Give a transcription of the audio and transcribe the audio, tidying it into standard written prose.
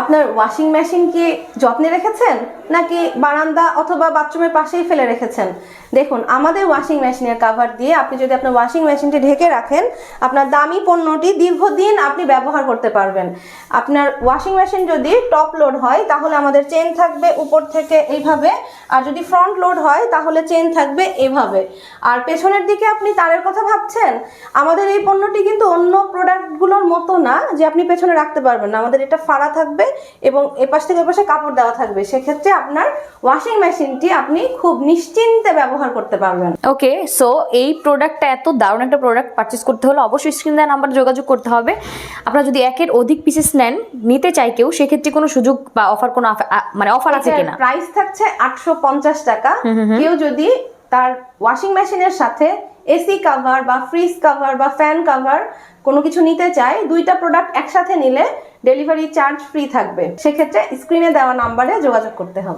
আপনার washing machine কি যত্নে রেখেছেন নাকি বারান্দা অথবা বাথরুমের পাশেই ফেলে রেখেছেন? দেখুন, আমাদের ওয়াশিং মেশিনের কাভার দিয়ে আপনি যদি আপনার ওয়াশিং মেশিনটি ঢেকে রাখেন, আপনার দামি পণ্যটি দীর্ঘদিন আপনি ব্যবহার করতে পারবেন। আপনার ওয়াশিং মেশিন যদি টপ লোড হয় তাহলে আমাদের চেন থাকবে উপর থেকে এইভাবে, আর যদি ফ্রন্ট লোড হয় তাহলে চেন থাকবে এভাবে। আর পেছনের দিকে আপনি তারের কথা ভাবছেন, আমাদের এই পণ্যটি কিন্তু অন্য প্রোডাক্টগুলোর মতো না যে আপনি পেছনে রাখতে পারবেন না। আমাদের এটা ফাড়া থাকবে এবং এপাশ থেকে এপাশে কাপড় দেওয়া থাকবে। সেক্ষেত্রে আপনার ওয়াশিং মেশিনটি আপনি খুব নিশ্চিন্তে ব্যবহার করতে পারবেন। ওকে, সো এই প্রোডাক্টটা এত দারুণ একটা প্রোডাক্ট পারচেস করতে হলে অবশ্যই স্ক্রিন দেওয়া নাম্বারে যোগাযোগ করতে হবে। আপনারা যদি একের অধিক পিসেস নেন, নিতে চাই কেউ, সেক্ষেত্রে কোনো সুযোগ বা অফার কোনো মানে অফার আছে কিনা? প্রাইস থাকছে 850 টাকা। কেউ যদি তার ওয়াশিং মেশিনের সাথে এসি কভার বা ফ্রিজ কভার বা ফ্যান কভার কোনো কিছু নিতে চায়, দুইটা প্রোডাক্ট একসাথে নিলে ডেলিভারি চার্জ ফ্রি থাকবে। সেক্ষেত্রে স্ক্রিনে দেওয়া নাম্বারে যোগাযোগ করতে হবে।